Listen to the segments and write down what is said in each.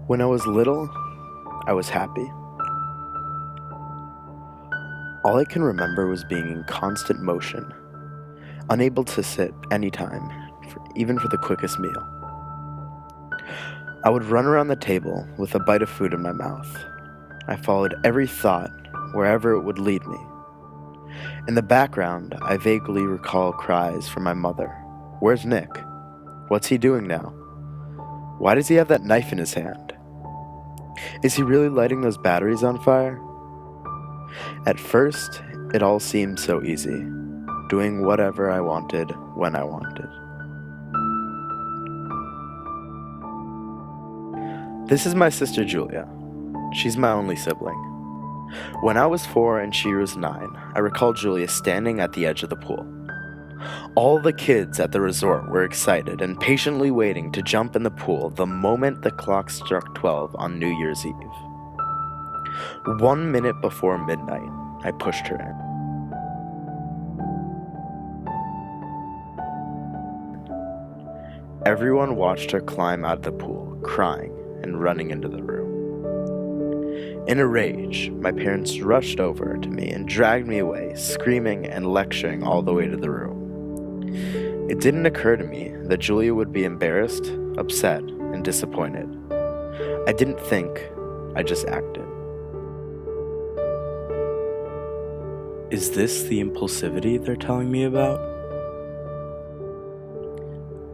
When I was little, I was happy. All I can remember was being in constant motion, unable to sit anytime, even for the quickest meal. I would run around the table with a bite of food in my mouth. I followed every thought wherever it would lead me. In the background, I vaguely recall cries from my mother. "Where's Nick? What's he doing now? Why does he have that knife in his hand? Is he really lighting those batteries on fire?" At first, it all seemed so easy, doing whatever I wanted when I wanted. This is my sister Julia. She's my only sibling. When I was 4 and she was 9, I recall Julia standing at the edge of the pool. All the kids at the resort were excited and patiently waiting to jump in the pool the moment the clock struck 12 on New Year's Eve. 1 minute before midnight, I pushed her in. Everyone watched her climb out of the pool, crying and running into the room. In a rage, my parents rushed over to me and dragged me away, screaming and lecturing all the way to the room. It didn't occur to me that Julia would be embarrassed, upset, and disappointed. I didn't think, I just acted. Is this the impulsivity they're telling me about?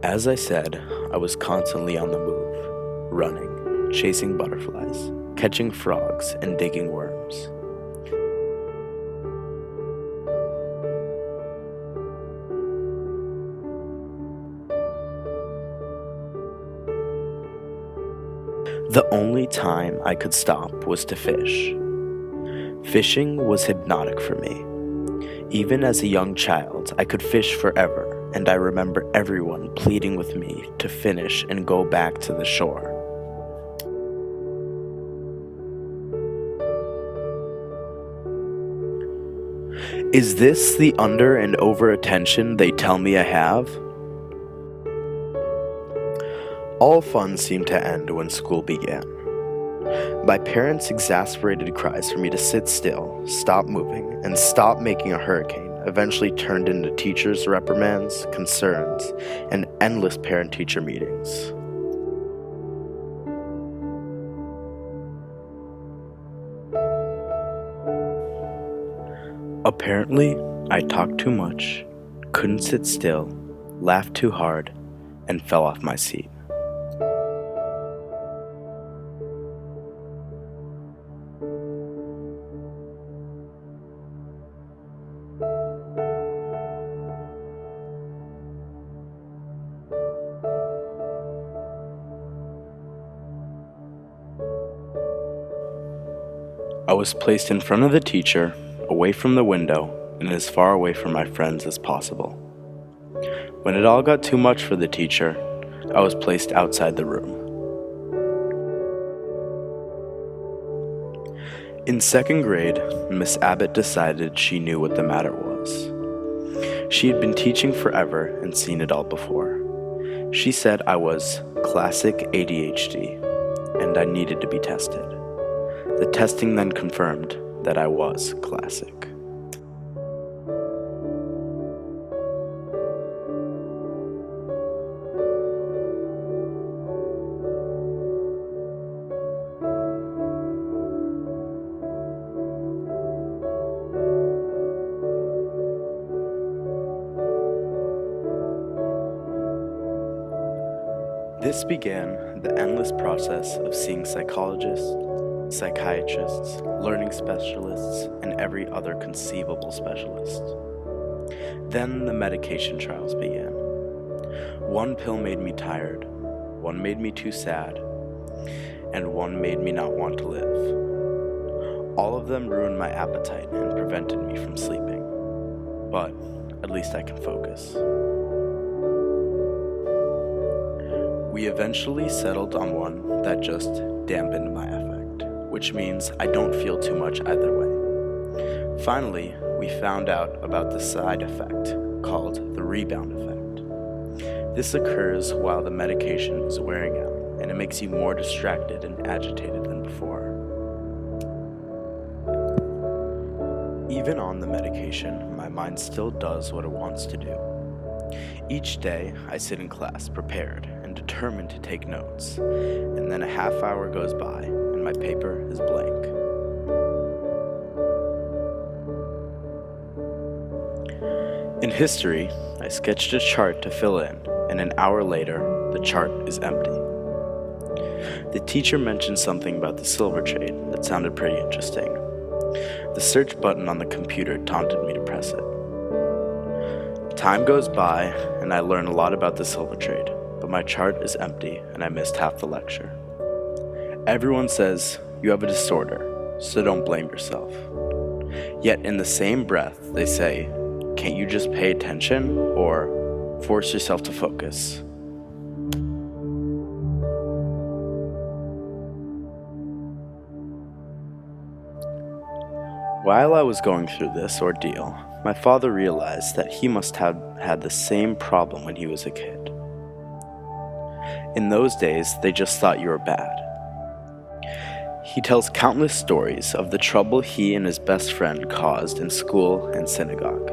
As I said, I was constantly on the move, running, chasing butterflies, catching frogs, and digging worms. The only time I could stop was to fish. Fishing was hypnotic for me. Even as a young child, I could fish forever, and I remember everyone pleading with me to finish and go back to the shore. Is this the under and over attention they tell me I have? All fun seemed to end when school began. My parents' exasperated cries for me to sit still, stop moving, and stop making a hurricane eventually turned into teachers' reprimands, concerns, and endless parent-teacher meetings. Apparently, I talked too much, couldn't sit still, laughed too hard, and fell off my seat. I was placed in front of the teacher, away from the window, and as far away from my friends as possible. When it all got too much for the teacher, I was placed outside the room. In 2nd grade, Miss Abbott decided she knew what the matter was. She had been teaching forever and seen it all before. She said I was classic ADHD, and I needed to be tested. The testing then confirmed that I was classic. This began the endless process of seeing psychologists, psychiatrists, learning specialists, and every other conceivable specialist. Then the medication trials began. One pill made me tired, one made me too sad, and one made me not want to live. All of them ruined my appetite and prevented me from sleeping. But at least I can focus. We eventually settled on one that just dampened my affect, which means I don't feel too much either way. Finally, we found out about the side effect called the rebound effect. This occurs while the medication is wearing out and it makes you more distracted and agitated than before. Even on the medication, my mind still does what it wants to do. Each day, I sit in class prepared and determined to take notes, and then a half hour goes by and my paper is blank. In history, I sketched a chart to fill in, and an hour later, the chart is empty. The teacher mentioned something about the silver trade that sounded pretty interesting. The search button on the computer taunted me to press it. Time goes by, and I learn a lot about the silver trade, but my chart is empty and I missed half the lecture. Everyone says, you have a disorder, so don't blame yourself. Yet in the same breath, they say, can't you just pay attention or force yourself to focus? While I was going through this ordeal, my father realized that he must have had the same problem when he was a kid. In those days, they just thought you were bad. He tells countless stories of the trouble he and his best friend caused in school and synagogue.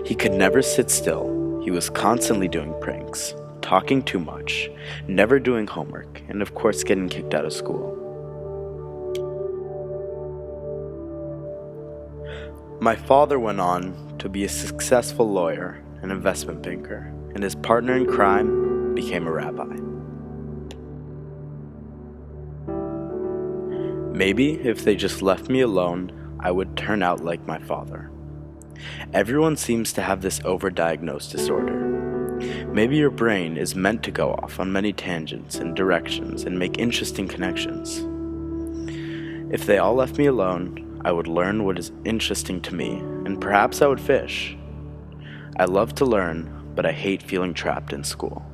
He could never sit still. He was constantly doing pranks, talking too much, never doing homework, and of course getting kicked out of school. My father went on to be a successful lawyer and investment banker, and his partner in crime became a rabbi. Maybe if they just left me alone, I would turn out like my father. Everyone seems to have this overdiagnosed disorder. Maybe your brain is meant to go off on many tangents and directions and make interesting connections. If they all left me alone, I would learn what is interesting to me, and perhaps I would fish. I love to learn, but I hate feeling trapped in school.